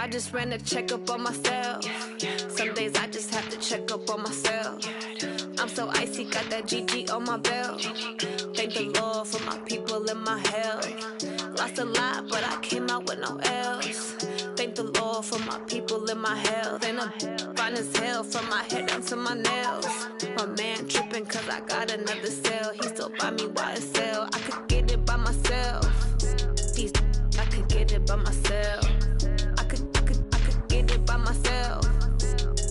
I just ran a checkup on myself. Some days I just have to check up on myself. I'm so icy, got that GG on my belt. Thank the Lord for my people and my health. Lost a lot, but I came out with no L's. Thank the Lord for my people and my health. And I'm fine as hell from my head down to my nails. My man tripping cause I got another cell. He still buy me YSL. I could get it by myself. These I could get it by myself. I could get it by myself.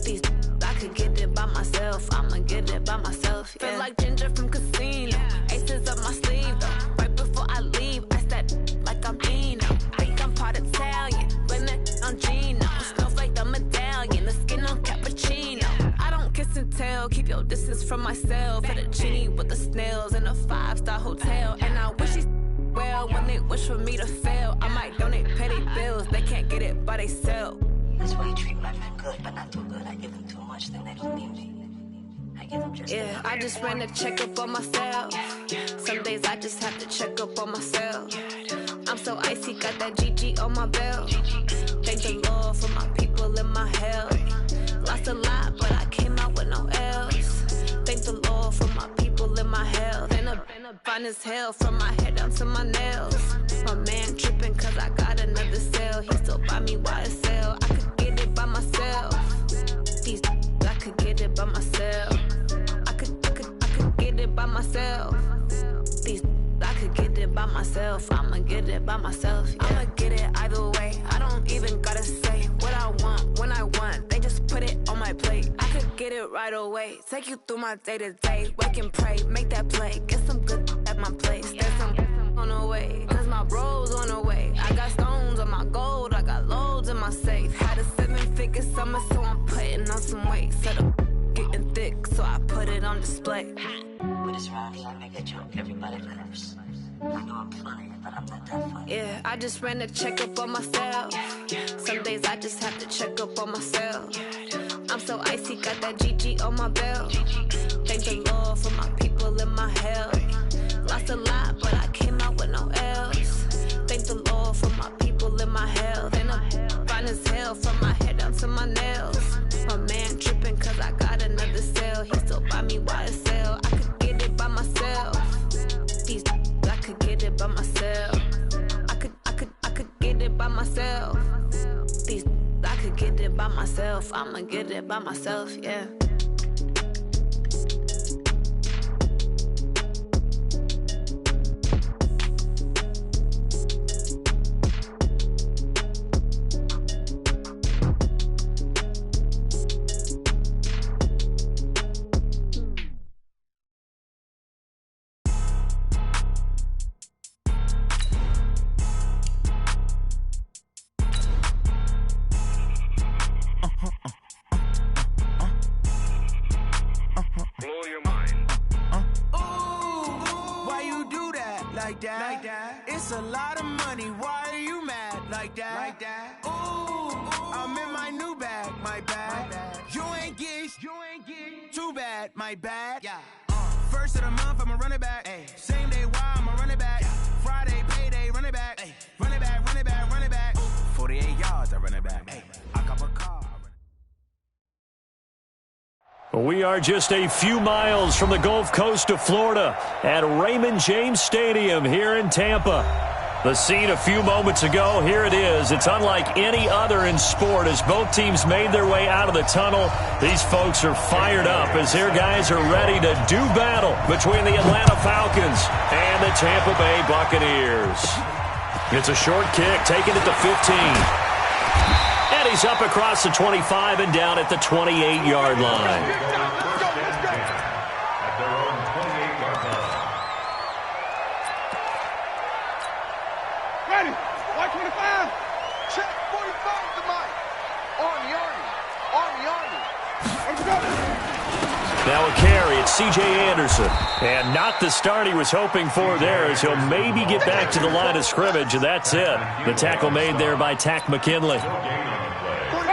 These I could get it by myself. I'ma get it by myself. Yeah. Feel like Ginger from Casino. Aces up my sleeve though. Right before I leave, I step like I'm Dino. Think I'm part Italian, blame that on Gino. Smells like the medallion, the skin on cappuccino. I don't kiss and tell, keep your distance from myself. Fettuccine with the snails in a 5-star hotel. And I wish he's well when they wish for me to fail. I might donate petty bills, they can't get it by themselves. That's why you treat my men good, but not too good. I give them too much, then they don't need me. I give them just yeah, I just ran a checkup on myself. Some days I just have to check up on myself. I'm so icy, got that GG on my belt. Thank the Lord for my people and my health. Lost a lot, but I came out with no L's. Thank the Lord for my people and my health. And I'm fine as hell from my head down to my nails. My man tripping cause I got another cell. He still buy me YSL. I could get it by myself. These I could get it by myself. I could get it by myself. These I could get it by myself. I'ma get it by myself. Yeah. I'ma get it either way. I don't even gotta say what I want when I want. They just put it on my plate. I could get it right away. Take you through my day to day. Wake and pray, make that play. Get some good at my place. There's some on the way, cause my bro's on the way. I got stones on my gold. I got loads in my safe. Had a 7-figure summer, so I'm putting on some weight. Set up getting thick, so I put it on display. With this round here, I make a joke, everybody laughs. I know I'm funny, but I'm not that funny. Yeah, I just ran a checkup on myself. Some days I just have to check up on myself. I'm so icy, got that GG on my belt. Thank the Lord for my people and my health. Lost a lot, but I came out with no L's. Thank the Lord for my people and my health. And I'm fine as hell from my head down to my nails. My man tripping cause I got another cell. He still buy me YSL. I could get it by myself. These I could get it by myself. I could get it by myself. These I could get it by myself. I'ma get it by myself, yeah. It's a lot of money, why are you mad like that? Ooh, I'm in my new bag, my bad. You ain't getting too bad, my bad. Yeah. First of the month, I'ma run it back. Ay. Same day, why I'ma run it back. Friday, payday, run it back. Ay. Run it back, run it back, run it back. 48 yards, I run it back. Ay. I got my car. We are just a few miles from the Gulf Coast of Florida at Raymond James Stadium here in Tampa. The scene a few moments ago, here it is. It's unlike any other in sport as both teams made their way out of the tunnel. These folks are fired up as their guys are ready to do battle between the Atlanta Falcons and the Tampa Bay Buccaneers. It's a short kick, taken at the 15. And he's up across the 25 and down at the 28-yard line. Ready, 125, check 45 to Mike. On the Army. Let's go. Now a carry, it's C.J. Anderson. And not the start he was hoping for there as he'll maybe get back to the line of scrimmage, and that's it. The tackle made there by Tack McKinley.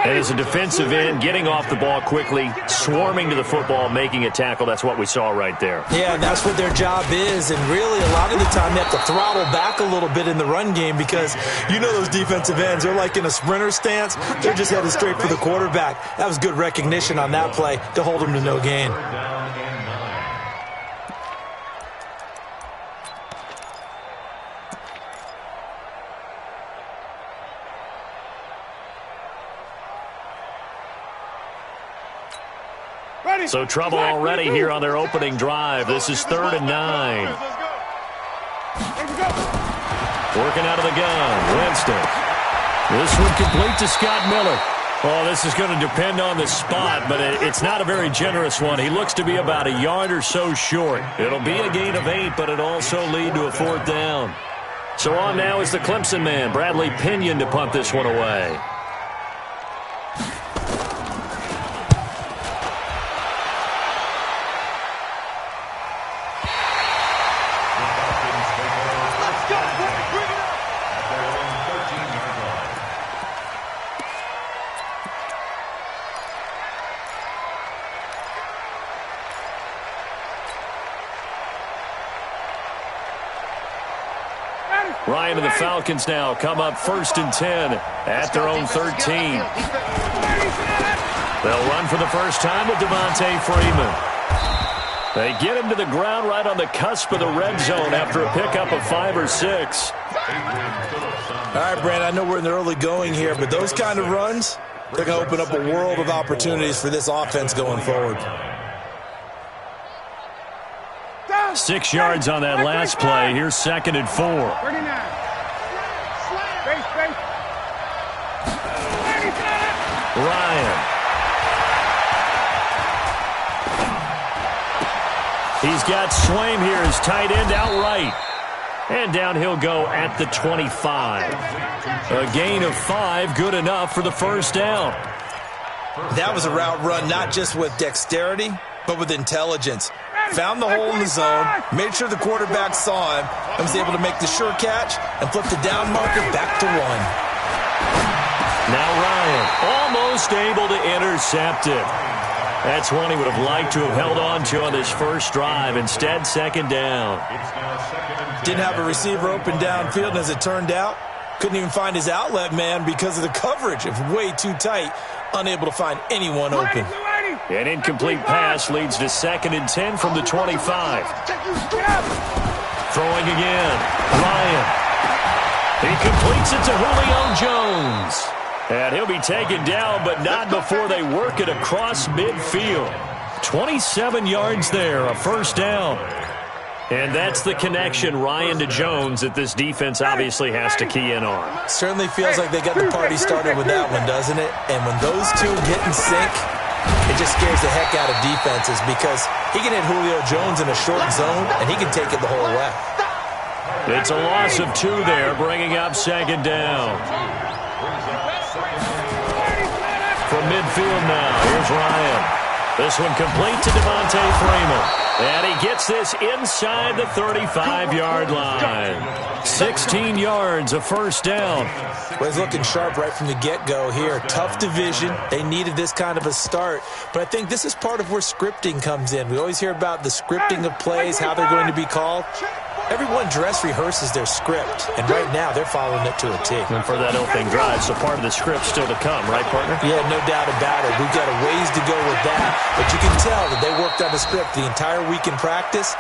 And as a defensive end, getting off the ball quickly, swarming to the football, making a tackle, that's what we saw right there. Yeah, and that's what their job is. And really, a lot of the time, they have to throttle back a little bit in the run game because you know those defensive ends, they're like in a sprinter stance. They're just headed straight for the quarterback. That was good recognition on that play to hold them to no gain. So trouble already here on their opening drive. This is 3rd and 9. Working out of the gun, Winston. This one complete to Scott Miller. Oh, this is going to depend on the spot, but it's not a very generous one. He looks to be about a yard or so short. It'll be a gain of 8, but it'll also lead to a 4th down. So on now is the Clemson man, Bradley Pinion, to punt this one away. Ryan and the Falcons now come up 1st and 10 at their own 13. They'll run for the first time with Devontae Freeman. They get him to the ground right on the cusp of the red zone after a pickup of 5 or 6. All right, Brandon, I know we're in the early going here, but those kind of runs, they're going to open up a world of opportunities for this offense going forward. 6 yards on that last play. Here's 2nd and 4. Ryan. He's got Swaim here as tight end outright. And down he'll go at the 25. A gain of 5, good enough for the 1st down. That was a route run not just with dexterity, but with intelligence. Found the hole in the zone, made sure the quarterback saw him, and was able to make the sure catch and flip the down marker back to 1. Now Ryan, almost able to intercept it. That's one he would have liked to have held on to on this first drive. Instead, 2nd down. Didn't have a receiver open downfield, and as it turned out, couldn't even find his outlet man because of the coverage. It was way too tight, unable to find anyone open. An incomplete pass leads to 2nd and 10 from the 25. Throwing again. Ryan. He completes it to Julio Jones. And he'll be taken down, but not before they work it across midfield. 27 yards there, a 1st down. And that's the connection, Ryan to Jones, that this defense obviously has to key in on. Certainly feels like they got the party started with that one, doesn't it? And when those two get in sync, it just scares the heck out of defenses because he can hit Julio Jones in a short zone, and he can take it the whole way. It's a loss of 2 there, bringing up 2nd down. From midfield now, here's Ryan. This one complete to Devontae Freeman. And he gets this inside the 35-yard line. 16 yards, a 1st down. Well, he's looking sharp right from the get-go here. Tough division. They needed this kind of a start. But I think this is part of where scripting comes in. We always hear about the scripting of plays, how they're going to be called. Everyone dress rehearses their script, and right now they're following it to a T. And for that opening drive, so part of the script still to come, right, partner? Yeah, no doubt about it. We've got a ways to go with that, but you can tell that they worked on the script the entire week in practice.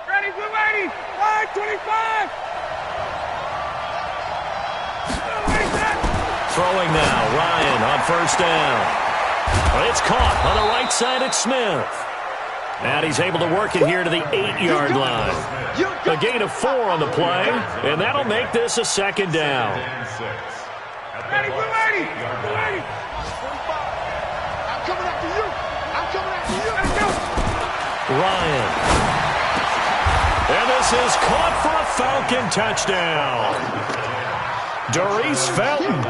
Ready, we're ready. 5:25. Throwing now, Ryan on 1st down. Well, it's caught on the right side at Smith. And he's able to work it here to the 8-yard line. A gain of 4 on the play, and that'll make this a 2nd down. Ready, we're ready. We're ready. I'm coming after you. I'm coming after you. Let's go. Ryan. And this is caught for a Falcon touchdown. Doris Felton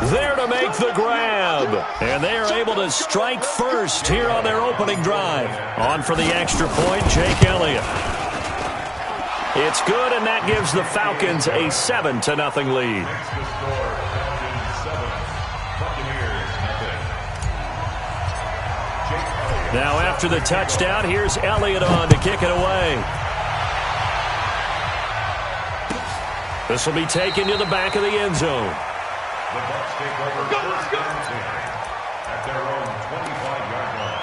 there to make the grab. And they are able to strike first here on their opening drive. On for the extra point, Jake Elliott. It's good, and that gives the Falcons a 7-0 lead. Now after the touchdown, here's Elliott on to kick it away. This will be taken to the back of the end zone. The Bucs take over first down 10 at their own 25-yard line.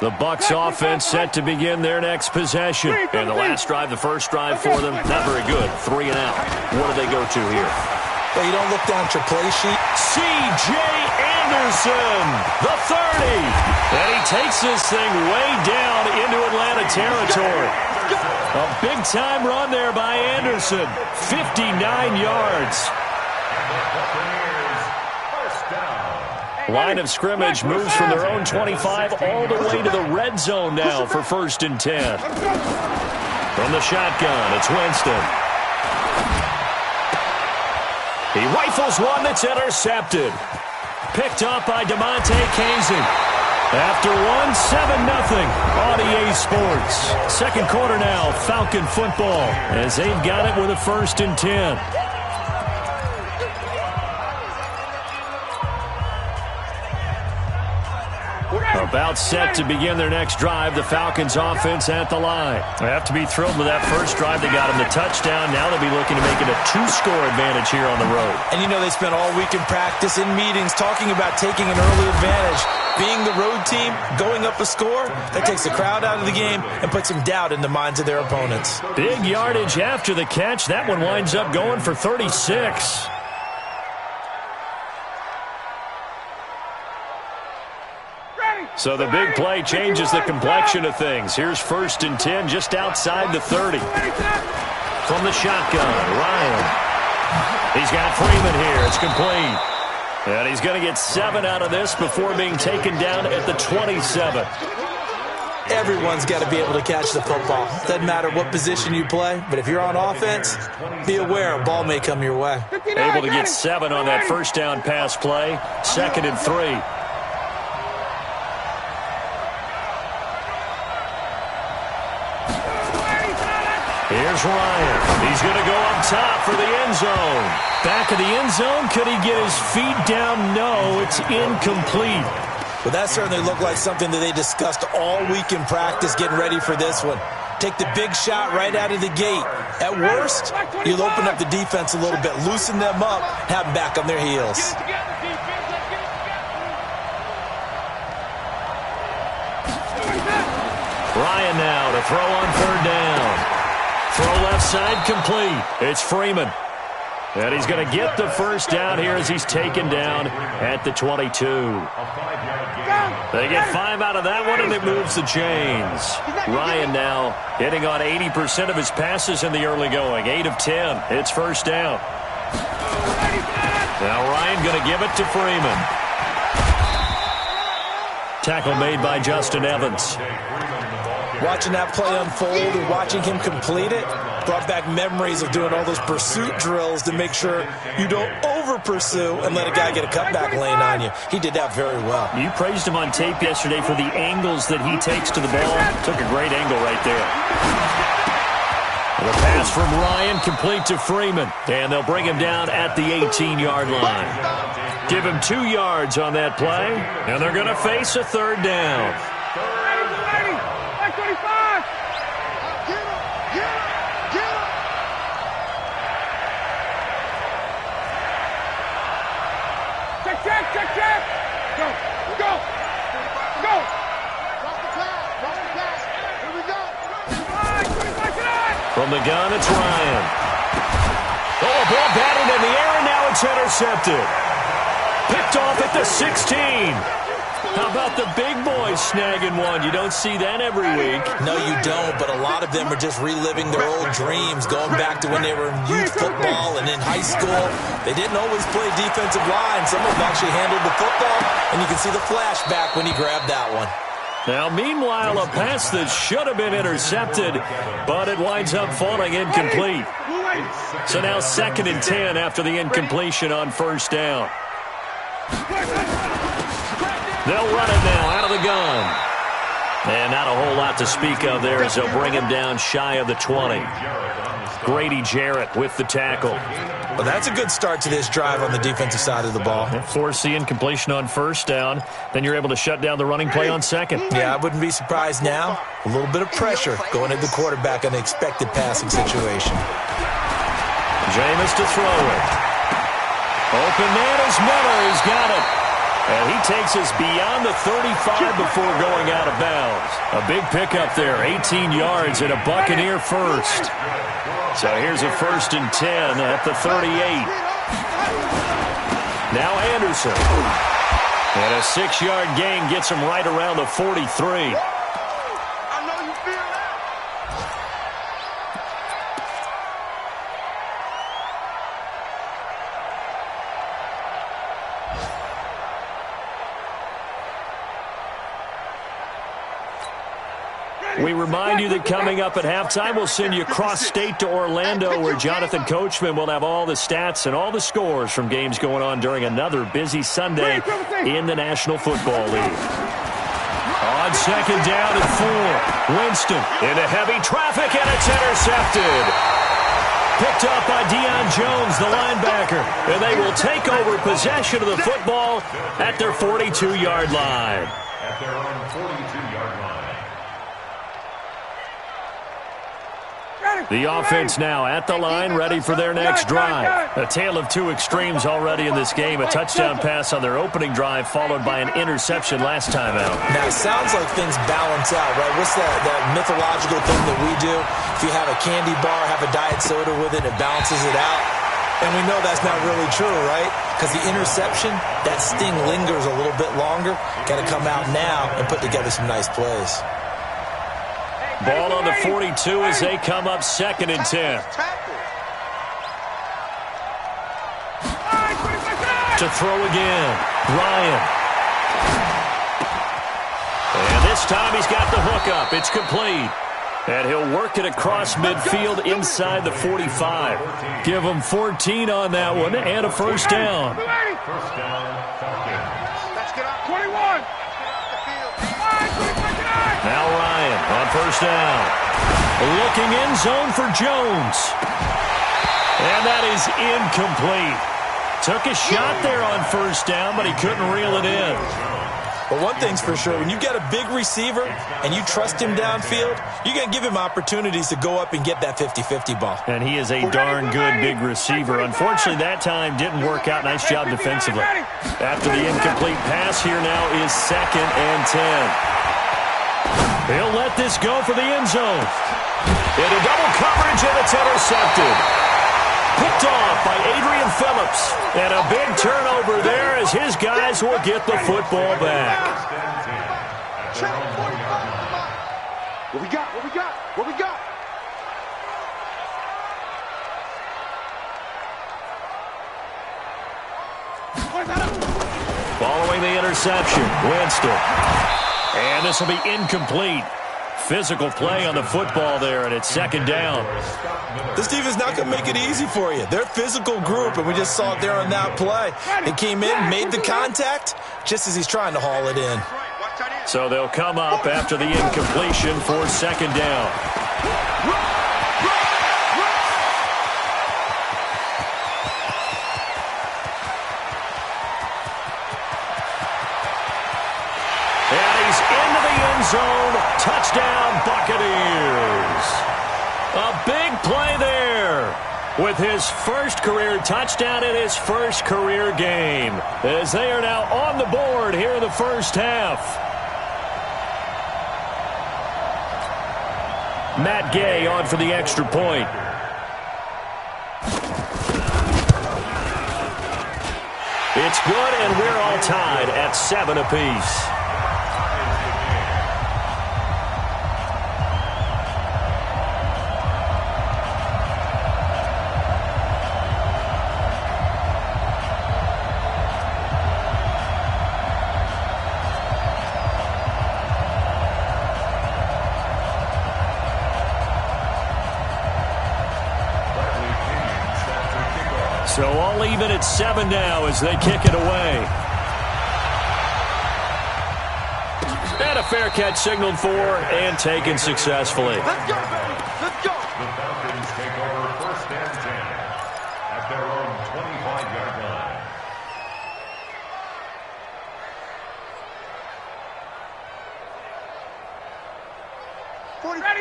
The Bucs offense set to begin their next possession. And the last drive, the first drive for them, not very good. 3 and out. What do they go to here? Well, you don't look down at your play sheet. C.J. Anderson, the 30. And he takes this thing way down into Atlanta territory. A big-time run there by Anderson. 59 yards. Line of scrimmage moves from their own 25 all the way to the red zone now for 1st and 10. From the shotgun, it's Winston. He rifles one that's intercepted. Picked up by DeMonte Casey. After one, 7-0 on EA Sports. Second quarter now, Falcon football, as they've got it with a 1st and 10. About set to begin their next drive, the Falcons offense at the line. They have to be thrilled with that first drive. They got them the touchdown. Now they'll be looking to make it a 2-score advantage here on the road. And you know they spent all week in practice, in meetings, talking about taking an early advantage. Being the road team, going up a score, that takes the crowd out of the game and puts some doubt in the minds of their opponents. Big yardage after the catch. That one winds up going for 36. So the big play changes the complexion of things. Here's 1st and 10 just outside the 30. From the shotgun, Ryan. He's got Freeman here. It's complete. And he's going to get 7 out of this before being taken down at the 27. Everyone's got to be able to catch the football. Doesn't matter what position you play, but if you're on offense, be aware a ball may come your way. Able to get 7 on that first down pass play. 2nd and 3. Here's Ryan. He's going to go up top for the end zone. Back of the end zone. Could he get his feet down? No, it's incomplete. Well, that certainly looked like something that they discussed all week in practice, getting ready for this one. Take the big shot right out of the gate. At worst, you'll open up the defense a little bit, loosen them up, have them back on their heels. Ryan now to throw on 3rd down. Throw left side complete. It's Freeman. And he's going to get the first down here as he's taken down at the 22. They get 5 out of that one, and it moves the chains. Ryan now hitting on 80% of his passes in the early going. 8 of 10. It's 1st down. Now Ryan going to give it to Freeman. Tackle made by Justin Evans. Watching that play unfold and watching him complete it brought back memories of doing all those pursuit drills to make sure you don't over-pursue and let a guy get a cutback lane on you. He did that very well. You praised him on tape yesterday for the angles that he takes to the ball. Took a great angle right there. The pass from Ryan complete to Freeman. And they'll bring him down at the 18-yard line. Give him 2 yards on that play. And they're going to face a 3rd down. Check. Go. Drop the pass. Here we go. From the gun, it's Ryan. Oh, ball batted in the air, and now it's intercepted. Picked off at the 16. How about the big boys snagging one? You don't see that every week. No, you don't, but a lot of them are just reliving their old dreams, going back to when they were in youth football and in high school. They didn't always play defensive line. Some of them actually handled the football, and you can see the flashback when he grabbed that one. Now, meanwhile, a pass that should have been intercepted, but it winds up falling incomplete. So now 2nd and 10 after the incompletion on first down. They'll run it now out of the gun. And not a whole lot to speak of there as they'll bring him down shy of the 20. Grady Jarrett with the tackle. Well, that's a good start to this drive on the defensive side of the ball. Force the incompletion on first down. Then you're able to shut down the running play on second. Yeah, I wouldn't be surprised now. A little bit of pressure going at the quarterback in an expected passing situation. Jameis to throw it. Open man is Miller. He's got it. And he takes us beyond the 35 before going out of bounds. A big pickup there, 18 yards and a Buccaneer first. So here's a 1st and 10 at the 38. Now Anderson. And a 6-yard gain gets him right around the 43. We remind you that coming up at halftime, we'll send you cross-state to Orlando, where Jonathan Coachman will have all the stats and all the scores from games going on during another busy Sunday in the National Football League. On 2nd down and 4, Winston into heavy traffic, and it's intercepted. Picked up by Deion Jones, the linebacker, and they will take over possession of the football at their 42-yard line. At their own 42-yard line. The offense now at the line, ready for their next drive. A tale of two extremes already in this game. A touchdown pass on their opening drive, followed by an interception last time out. Now, it sounds like things balance out, right? What's that mythological thing that we do? If you have a candy bar, have a diet soda with it, it balances it out. And we know that's not really true, right? Because the interception, that sting lingers a little bit longer. Got to come out now and put together some nice plays. Ball on the 42 as they come up 2nd and 10. To throw again, Ryan. And this time he's got the hook up. It's complete. And he'll work it across midfield inside the 45. Give him 14 on that one and a first down. First down, Falcons. Let's get up. 21. Now Ryan on first down. Looking in zone for Jones. And that is incomplete. Took a shot there on first down, but he couldn't reel it in. But one thing's for sure, when you've got a big receiver and you trust him downfield, you're going to give him opportunities to go up and get that 50-50 ball. And he is a darn good big receiver. Unfortunately, that time didn't work out. Nice job defensively. After the incomplete pass, here now is 2nd and 10. He'll let this go for the end zone. Into double coverage, and it's intercepted. Picked off by Adrian Phillips. And a big turnover there as his guys will get the football back. What we got? What we got? What we got? Following the interception, Winston. And this will be incomplete. Physical play on the football there, and it's 2nd down. This defense not going to make it easy for you. They're a physical group, and we just saw it there on that play. They came in, made the contact, just as he's trying to haul it in. So they'll come up after the incompletion for 2nd down. Zone, touchdown Buccaneers. A big play there with his first career touchdown in his first career game, as they are now on the board here in the first half. Matt Gay on for the extra point. It's good, and we're all tied at 7 apiece. So all even at 7 now as they kick it away. And a fair catch signaled for and taken successfully. Let's go, baby. Let's go. The Falcons take over 1st and 10 at their own 25-yard line.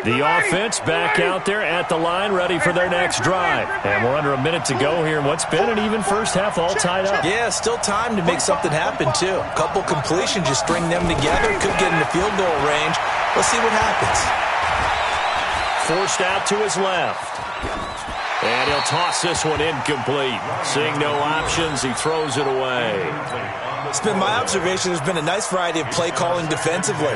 The offense back out there at the line, ready for their next drive. And we're under a minute to go here in what's been an even first half, all tied up. Yeah, still time to make something happen, too. A couple completions, just string them together. Could get into field goal range. Let's see what happens. Forced out to his left. And he'll toss this one incomplete. Seeing no options, he throws it away. It's been my observation there's been a nice variety of play calling defensively.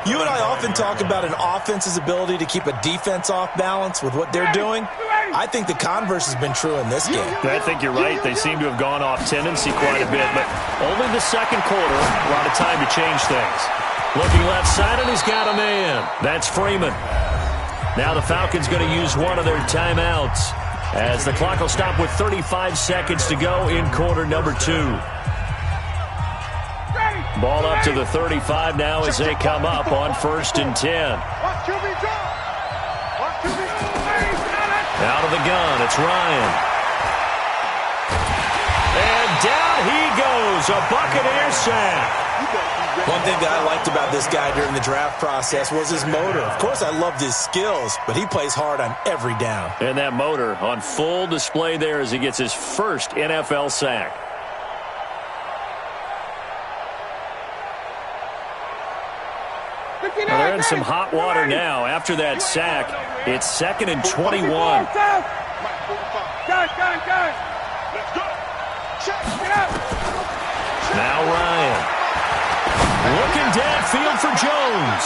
You and I often talk about an offense's ability to keep a defense off balance with what they're doing. I think the converse has been true in this game. I think you're right. They seem to have gone off tendency quite a bit, but only the second quarter, a lot of time to change things. Looking left side, and he's got a man. That's Freeman. Now the Falcons going to use one of their timeouts as the clock will stop with 35 seconds to go in quarter number 2. Ball up to the 35 now as they come up on 1st and 10. Out of the gun, it's Ryan. And down he goes, a Buccaneer sack. One thing that I liked about this guy during the draft process was his motor. Of course, I loved his skills, but he plays hard on every down. And that motor on full display there as he gets his first NFL sack. Well, they're in some hot water now. After that sack, it's 2nd and 21. Now Ryan. Looking downfield for Jones.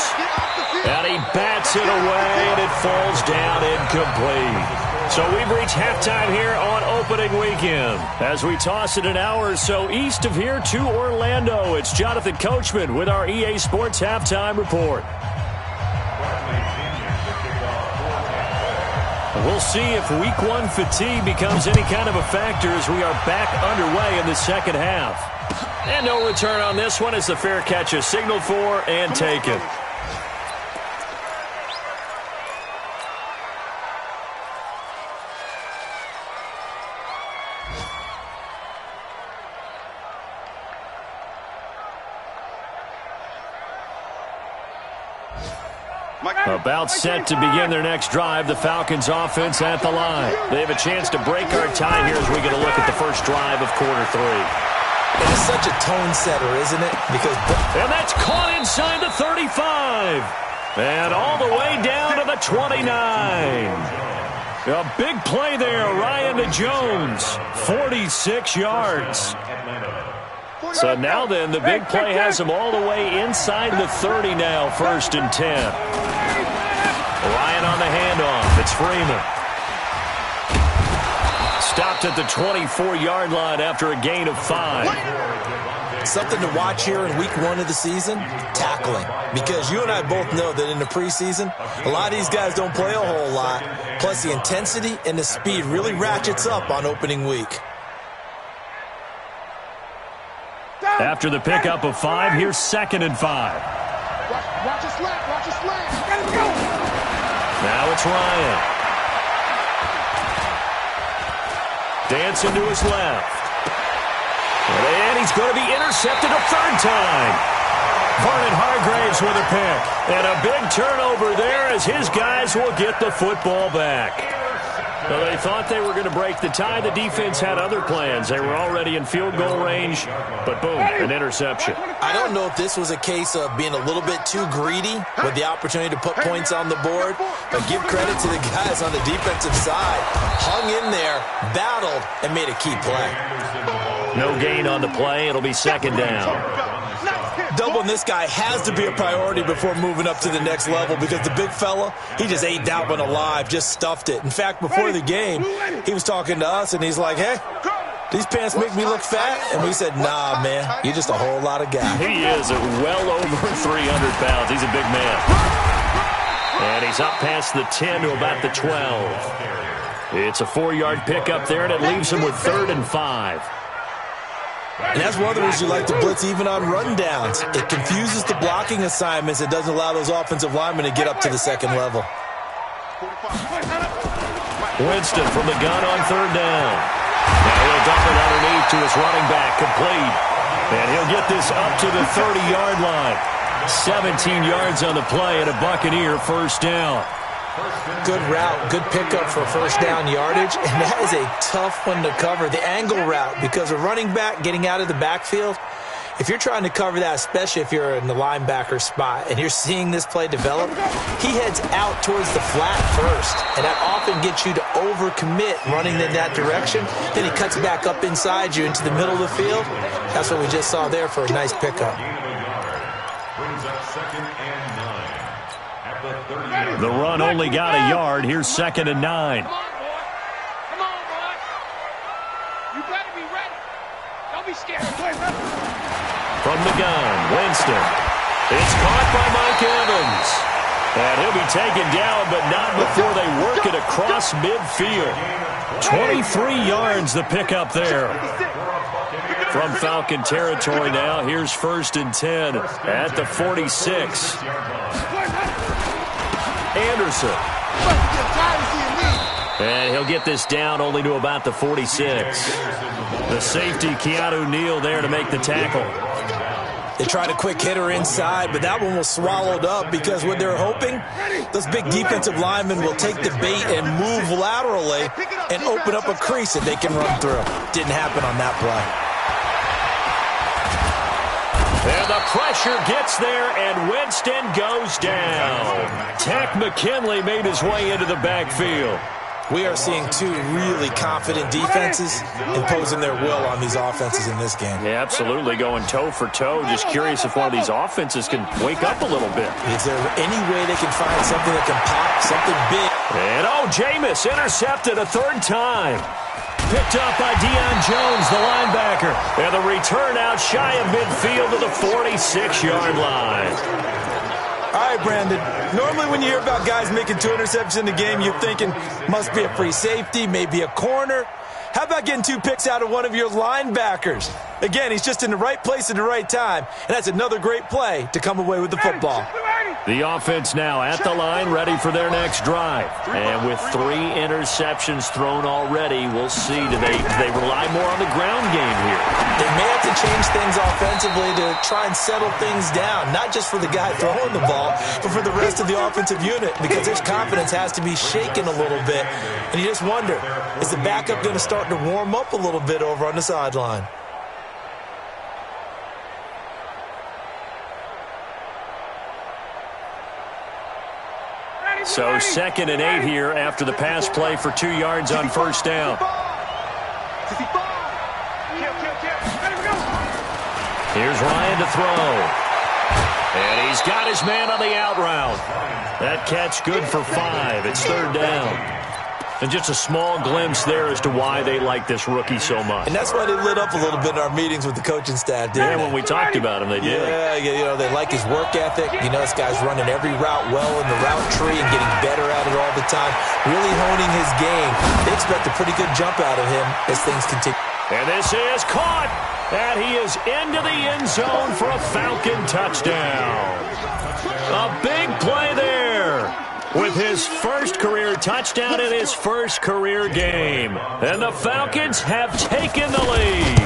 And he bats it away, and it falls down incomplete. So we've reached halftime here on opening weekend. As we toss it an hour or so east of here to Orlando, it's Jonathan Coachman with our EA Sports Halftime Report. We'll see if Week 1 fatigue becomes any kind of a factor as we are back underway in the second half. And no return on this one as the fair catch is signaled for and taken. About set to begin their next drive, the Falcons offense at the line. They have a chance to break our tie here as we get a look at the first drive of quarter 3. It is such a tone setter, isn't it? And that's caught inside the 35. And all the way down to the 29. A big play there, Ryan to Jones. 46 yards. So now then, the big play has him all the way inside the 30 now, 1st and 10. Ryan on the handoff. It's Freeman. Stopped at the 24-yard line after a gain of 5. Something to watch here in week 1 of the season, tackling. Because you and I both know that in the preseason, a lot of these guys don't play a whole lot. Plus the intensity and the speed really ratchets up on opening week. After the pickup of 5, here's 2nd and 5. Watch his slant. Watch his slant. Let him go. Now it's Ryan. Dancing to his left. And he's going to be intercepted a 3rd time. Vernon Hargraves with a pick. And a big turnover there as his guys will get the football back. So they thought they were going to break the tie. The defense had other plans. They were already in field goal range, but boom, an interception. I don't know if this was a case of being a little bit too greedy with the opportunity to put points on the board, but give credit to the guys on the defensive side. Hung in there, battled, and made a key play. No gain on the play. It'll be 2nd down. Doubling this guy has to be a priority before moving up to the next level because the big fella, he just ate that one alive, just stuffed it. In fact, before the game, he was talking to us, and he's like, hey, these pants make me look fat? And we said, nah, man, you're just a whole lot of guy. He is at well over 300 pounds. He's a big man. And he's up past the 10 to about the 12. It's a 4-yard pickup there, and it leaves him with 3rd and 5. And that's one of the reasons you like to blitz even on rundowns. It confuses the blocking assignments. It doesn't allow those offensive linemen to get up to the second level. Winston from the gun on 3rd down. Now he'll dump it underneath to his running back, complete. And he'll get this up to the 30-yard line. 17 yards on the play and a Buccaneer first down. Good route, good pickup for first down yardage, and that is a tough one to cover. The angle route, because a running back getting out of the backfield, if you're trying to cover that, especially if you're in the linebacker spot and you're seeing this play develop, he heads out towards the flat first, and that often gets you to overcommit running in that direction. Then he cuts back up inside you into the middle of the field. That's what we just saw there for a nice pickup. Brings up 2nd and 9 at the 30. The run only got a yard. Here's 2nd and 9. Come on, boy. You better be ready. Don't be scared. From the gun, Winston. It's caught by Mike Evans. And he'll be taken down, but not before they work it across midfield. 23 yards the pickup there. From Falcon territory now, here's 1st and 10 at the 46. Anderson. And he'll get this down only to about the 46. The safety, Keanu Neal, there to make the tackle. They tried a quick hitter inside, but that one was swallowed up because what they're hoping, those big defensive linemen will take the bait and move laterally and open up a crease that they can run through. Didn't happen on that play. And the pressure gets there, and Winston goes down. Tack McKinley made his way into the backfield. We are seeing two really confident defenses imposing their will on these offenses in this game. Yeah, absolutely, going toe for toe. Just curious if one of these offenses can wake up a little bit. Is there any way they can find something that can pop, something big? And Jameis intercepted a 3rd time. Picked up by Deion Jones, the linebacker. And the return out shy of midfield to the 46-yard line. All right, Brandon, normally when you hear about guys making 2 interceptions in the game, you're thinking must be a free safety, maybe a corner. How about getting 2 picks out of one of your linebackers? Again, he's just in the right place at the right time, and that's another great play to come away with the football. The offense now at the line, ready for their next drive. And with 3 interceptions thrown already, we'll see. Do they rely more on the ground game here? They may have to change things offensively to try and settle things down, not just for the guy throwing the ball, but for the rest of the offensive unit, because their confidence has to be shaken a little bit. And you just wonder, is the backup going to start to warm up a little bit over on the sideline? So 2nd and 8 here after the pass play for 2 yards on 1st down. Here's Ryan to throw. And he's got his man on the out route. That catch good for 5. It's 3rd down. And just a small glimpse there as to why they like this rookie so much. And that's why they lit up a little bit in our meetings with the coaching staff, didn't they? When we talked about him, they did. Yeah, they like his work ethic. This guy's running every route well in the route tree and getting better at it all the time, really honing his game. They expect a pretty good jump out of him as things continue. And this is caught. And he is into the end zone for a Falcon touchdown. A big play there. With his first career touchdown in his first career game. And the Falcons have taken the lead.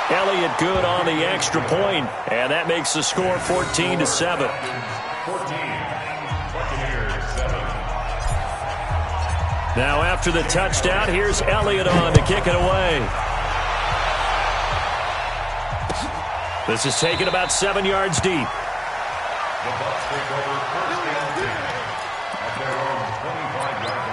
Elliott good on the extra point, and that makes the score 14-7. 14, Buccaneers 7. Now after the touchdown, here's Elliott on to kick it away. This is taken about 7 yards deep. The Bucs take over 1st and 10 at their own 25-yard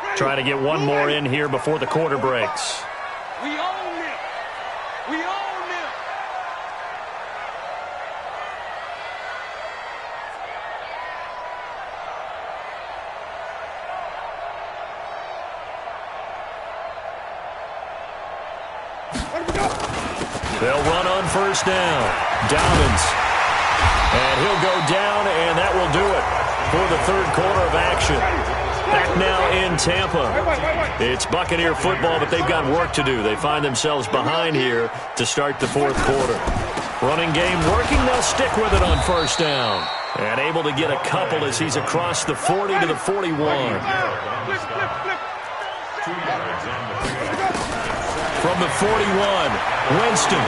line. Trying to get one more in here before the quarter breaks. We own it. We own it. They'll run on 1st down. Dobbins And he'll go down, and that will do it for the third quarter of action. Back now in Tampa. It's Buccaneer football, but they've got work to do. They find themselves behind here to start the fourth quarter. Running game working. They'll stick with it on first down. And able to get a couple as he's across the 40 to the 41. From the 41, Winston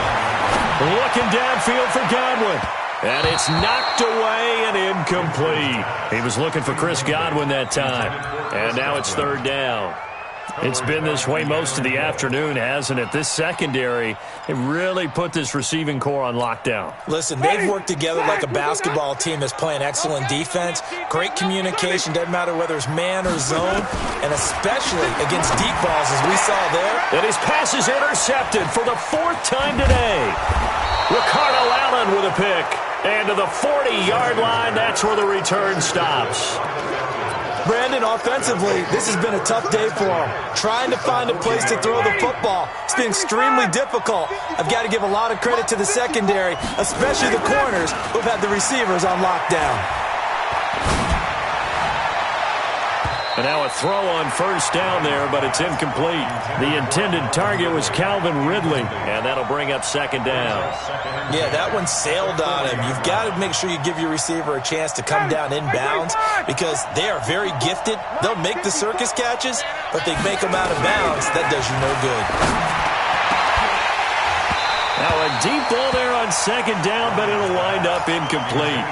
looking downfield for Godwin. And it's knocked away and incomplete. He was looking for Chris Godwin that time. And now it's third down. It's been this way most of the afternoon, hasn't it? This secondary, it really put this receiving core on lockdown. Listen, they've worked together like a basketball team that's playing excellent defense. Great communication, doesn't matter whether it's man or zone, and especially against deep balls as we saw there. And his pass is intercepted for the fourth time today. Ricardo Allen with a pick. And to the 40-yard line, that's where the return stops. Brandon, offensively, this has been a tough day for him. Trying to find a place to throw the football. It's been extremely difficult. I've got to give a lot of credit to the secondary, especially the corners who've had the receivers on lockdown. And now a throw on first down there, but it's incomplete. The intended target was Calvin Ridley, and that'll bring up second down. Yeah, that one sailed on him. You've got to make sure you give your receiver a chance to come down inbounds because they are very gifted. They'll make the circus catches, but they make them out of bounds. That does you no good. Now a deep ball there on second down, but it'll wind up incomplete.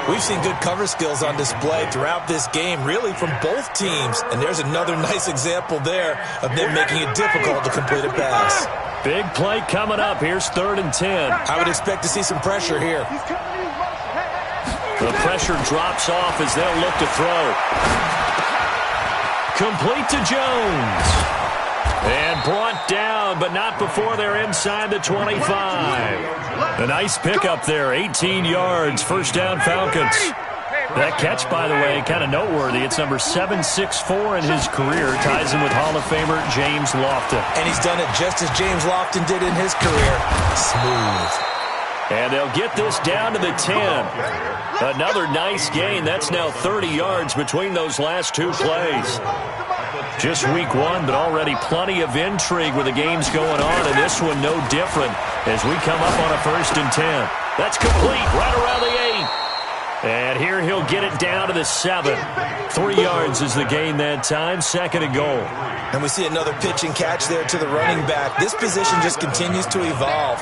We've seen good cover skills on display throughout this game, really from both teams. And there's another nice example there of them making it difficult to complete a pass. Big play coming up. Here's 3rd and 10. I would expect to see some pressure here. The pressure drops off as they'll look to throw. Complete to Jones. And brought down, but not before they're inside the 25. A nice pickup there, 18 yards, first down Falcons. That catch, by the way, kind of noteworthy. It's number 764 in his career. Ties him with Hall of Famer James Lofton. And he's done it just as James Lofton did in his career. Smooth. And they'll get this down to the 10. Another nice gain. That's now 30 yards between those last two plays. Just week one, but already plenty of intrigue with the games going on, and this one no different as we come up on a 1st and 10. That's complete right around the 8. And here he'll get it down to the 7. 3 yards is the gain that time, 2nd and goal. And we see another pitch and catch there to the running back. This position just continues to evolve.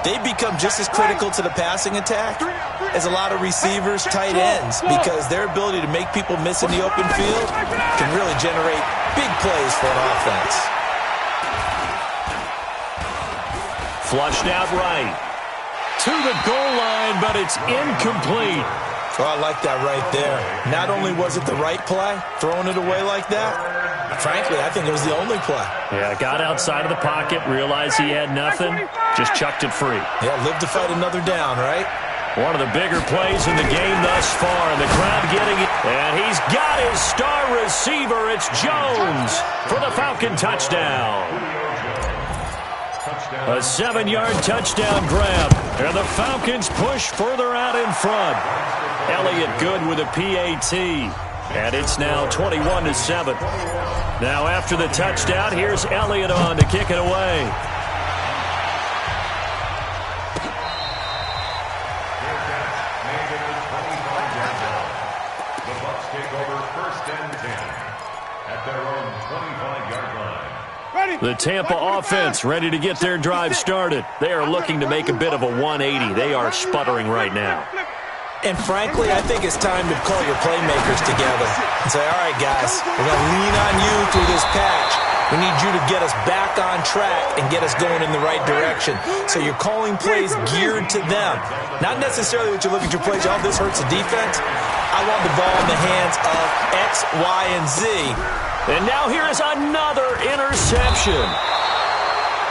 They become just as critical to the passing attack as a lot of receivers, tight ends, because their ability to make people miss in the open field can really generate big plays for an offense. Flushed out right. To the goal line, but it's incomplete. Oh, I like that right there. Not only was it the right play, throwing it away like that, frankly, I think it was the only play. Yeah, got outside of the pocket, realized he had nothing, just chucked it free. Yeah, live to fight another down, right? One of the bigger plays in the game thus far, and the crowd getting it. And he's got his star receiver. It's Jones for the Falcon touchdown. A 7-yard touchdown grab, and the Falcons push further out in front. Elliott good with a PAT, and it's now 21-7. Now after the touchdown, here's Elliott on to kick it away. The Bucs take over 1st and 10 at their own 25-yard line. The Tampa offense ready to get their drive started. They are looking to make a bit of a 180. They are sputtering right now. And frankly, I think it's time to call your playmakers together and say, all right, guys, we're going to lean on you through this patch. We need you to get us back on track and get us going in the right direction. So you're calling plays geared to them. Not necessarily what you look at your plays, oh, this hurts the defense. I want the ball in the hands of X, Y, and Z. And now here is another interception.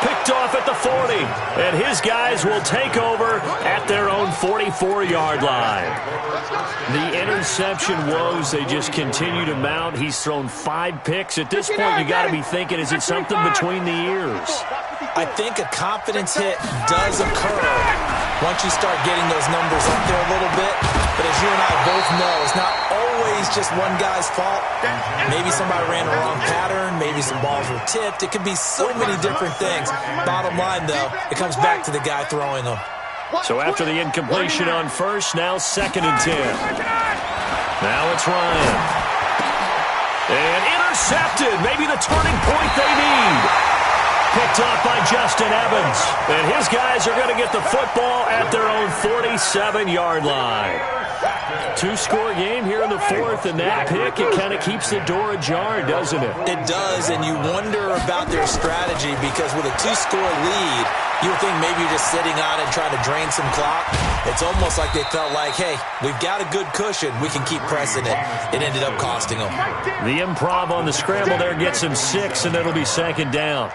Picked off at the 40. And his guys will take over at their own 44-yard line. The interception woes, they just continue to mount. He's thrown 5 picks. At this point, you got to be thinking, is it something between the ears? I think a confidence hit does occur once you start getting those numbers up there a little bit. But as you and I both know, it's not always just one guy's fault. Maybe somebody ran the wrong pattern. Maybe some balls were tipped. It could be so many different things. Bottom line, though, it comes back to the guy throwing them. So after the incompletion on first, now 2nd and 10. Now it's Ryan. And intercepted. Maybe the turning point they need. Picked off by Justin Evans. And his guys are going to get the football at their own 47-yard line. 2-score game here in the 4th, and that pick, it kind of keeps the door ajar, doesn't it? It does, and you wonder about their strategy because with a 2-score lead, you would think maybe you're just sitting on it trying to drain some clock. It's almost like they felt like, hey, we've got a good cushion. We can keep pressing it. It ended up costing them. The improv on the scramble there gets him 6, and it'll be 2nd down.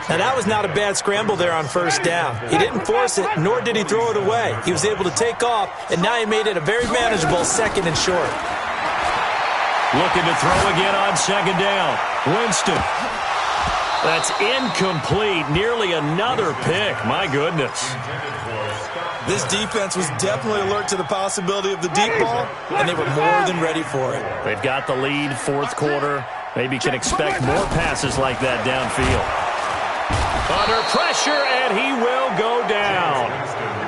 Now, that was not a bad scramble there on 1st down. He didn't force it, nor did he throw it away. He was able to take off, and now he made it a very manageable 2nd and short. Looking to throw again on 2nd down. Winston. That's incomplete. Nearly another pick. My goodness. This defense was definitely alert to the possibility of the deep ball, and they were more than ready for it. They've got the lead, 4th quarter. Maybe can expect more passes like that downfield. Under pressure, and he will go down.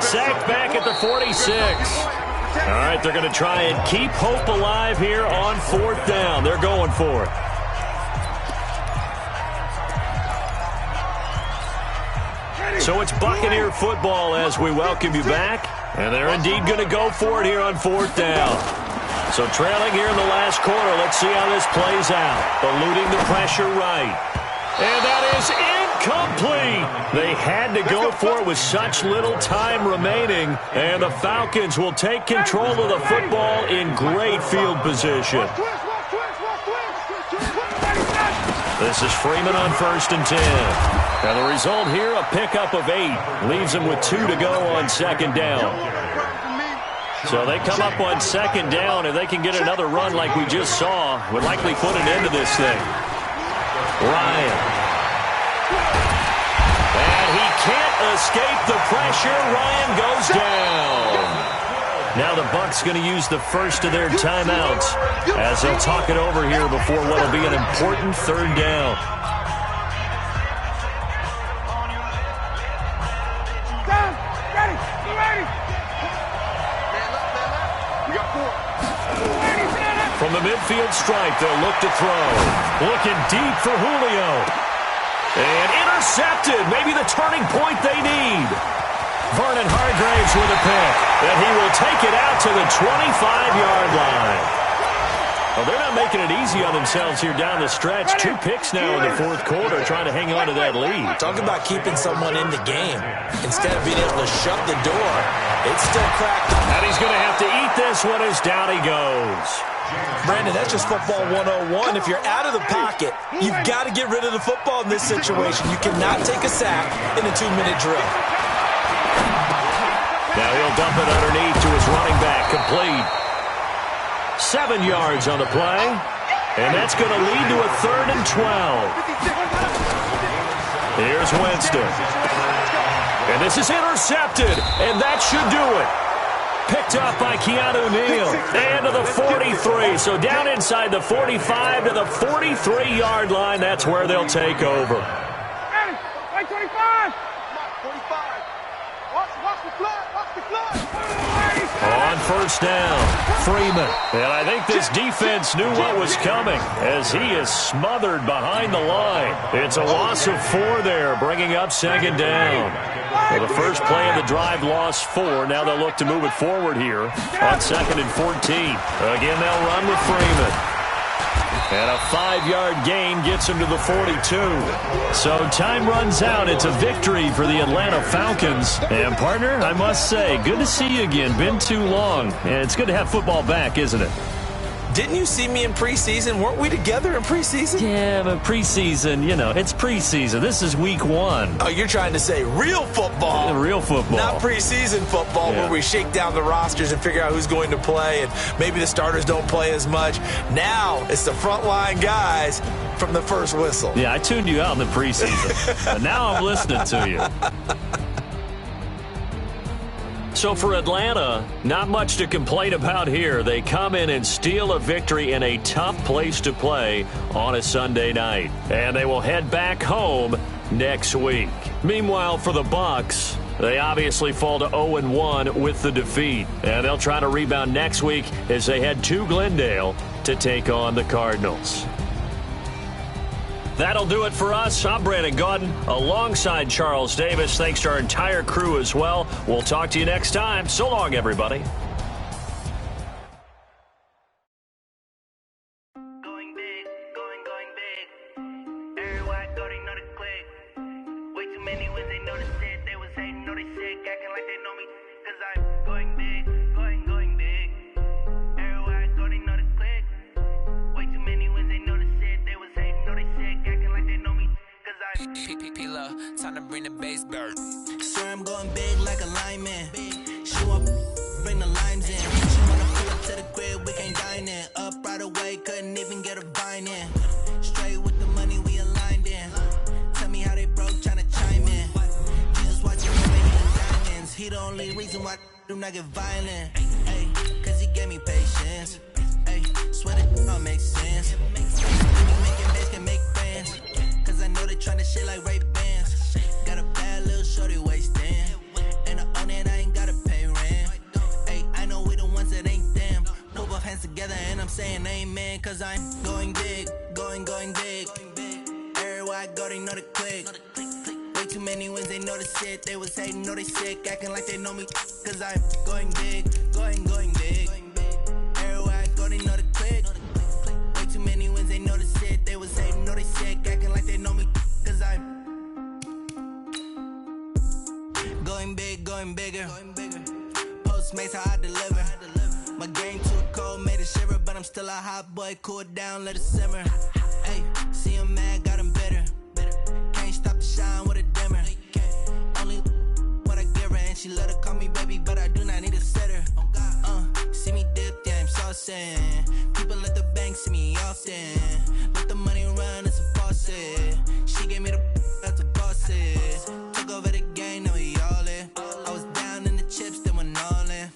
Sacked back at the 46. All right, they're going to try and keep hope alive here on 4th down. They're going for it. So it's Buccaneer football as we welcome you back. And they're indeed going to go for it here on 4th down. So trailing here in the last quarter. Let's see how this plays out. Eluding the pressure right. And that is incomplete. They had to go for it with such little time remaining. And the Falcons will take control of the football in great field position. This is Freeman on 1st and 10. And the result here, a pickup of 8. Leaves them with 2 to go on 2nd down. So they come up on 2nd down. If they can get another run like we just saw, would likely put an end to this thing. Ryan. And he can't escape the pressure. Ryan goes down. Now the Bucs going to use the first of their timeouts as they'll talk it over here before what will be an important 3rd down. From the midfield stripe, they'll look to throw. Looking deep for Julio. And intercepted. Maybe the turning point they need. Vernon Hargreaves with a pick. And he will take it out to the 25-yard line. Well, they're not making it easy on themselves here down the stretch. 2 picks now in the 4th quarter, trying to hang on to that lead. Talk about keeping someone in the game. Instead of being able to shut the door, it's still cracked. And he's going to have to eat this one as down he goes. Brandon, that's just football 101. If you're out of the pocket, you've got to get rid of the football in this situation. You cannot take a sack in a 2-minute drill. Now he'll dump it underneath to his running back, complete. 7 yards on the play, and that's going to lead to a 3rd and 12. Here's Winston. And this is intercepted, and that should do it. Picked up by Keanu Neal. And to the 43. So down inside the 45 to the 43-yard line. That's where they'll take over. 25. 45. Watch the flag. Watch the flag. On 1st down, Freeman. And I think this defense knew what was coming as he is smothered behind the line. It's a loss of 4 there, bringing up 2nd down. Well, the first play of the drive lost 4. Now they'll look to move it forward here on 2nd and 14. Again, they'll run with Freeman. And a 5-yard gain gets him to the 42. So time runs out. It's a victory for the Atlanta Falcons. And, partner, I must say, good to see you again. Been too long. And it's good to have football back, isn't it? Didn't you see me in preseason? Weren't we together in preseason? Yeah, but preseason, you know, it's preseason. This is week 1. Oh, you're trying to say real football. Real football. Not preseason football where we shake down the rosters and figure out who's going to play, and maybe the starters don't play as much. Now it's the frontline guys from the first whistle. Yeah, I tuned you out in the preseason. But now I'm listening to you. So for Atlanta, not much to complain about here. They come in and steal a victory in a tough place to play on a Sunday night. And they will head back home next week. Meanwhile, for the Bucs, they obviously fall to 0-1 with the defeat. And they'll try to rebound next week as they head to Glendale to take on the Cardinals. That'll do it for us. I'm Brandon Gaudin alongside Charles Davis. Thanks to our entire crew as well. We'll talk to you next time. So long, everybody. Going big, going big. Everywhere I go, they know the click. Way too many wins, they know the shit. They was hating, know they sick, acting like they know me. Cause I'm going big, going big. Everywhere I go, they know the click. Way too many wins, they know the shit. They was hating, know they sick, acting like they know me. Cause I'm P-P-P-Love, time to bring the bass bird. Swear I'm going big like a lineman. She want bring the limes in. She wanna pull up to the crib, we can't dine in. Up right away, couldn't even get a vine in. Straight with the money we aligned in. Tell me how they broke, tryna chime in. Jesus watching me making diamonds. He the only reason why I do not get violent. Ay, cause he gave me patience. Ay, swear that don't make sense. Making bands can make friends. Cause I know they tryna shit like Ray Bans. Got a bad little shorty wasting. And I own it, I ain't gotta pay rent. Ay, I know we the ones that ain't them. Put both hands together and I'm saying amen. Cause I'm going big, going big. Everywhere I go, they know the click. Way too many wins, they know the shit. They was hating, know they sick, acting like they know me. Cause I'm going big, going big. Everywhere I go, they know the click. Way too many wins, they know the shit. They was hating, know they sick, acting like they know me. Cause I'm going big, going bigger. Postmates how I deliver. My game too cold, made it shiver, but I'm still a hot boy. Cool it down, let it simmer. Hey, see him mad, got him bitter. Can't stop the shine with a dimmer. Only what I give her, and she let her call me baby, but I do not need a sitter. See me dip, yeah, I'm saucing. People at the bank see me often. Let the money run, it's a faucet. She gave me the that's a boss it. Took over the game, now we all in. I was down in the chips, then went all in.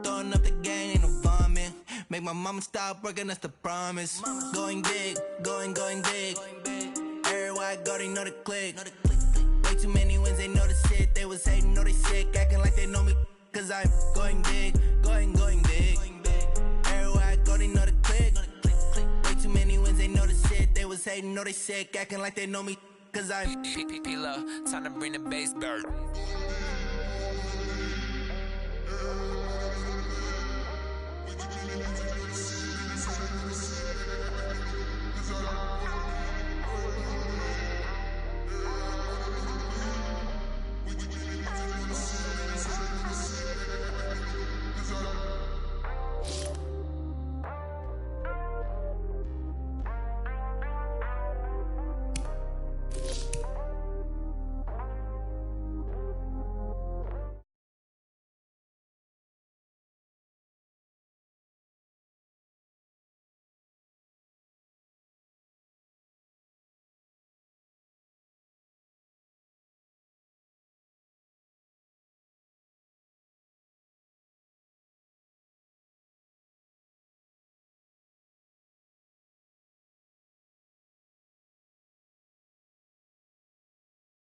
Throwing up the game, ain't no vomit. Make my mama stop working, that's the promise. Going big, going big. Everywhere I go, they know the click. Way too many wins, they know the shit. They was hating, know they sick, acting like they know me. Cause I'm going big, going big. Everywhere I go, they know the click. Way too many wins, they know the shit. They was hating, know they sick, acting like they know me. Cause I'm P-P-P-Love, time to bring the bass bird.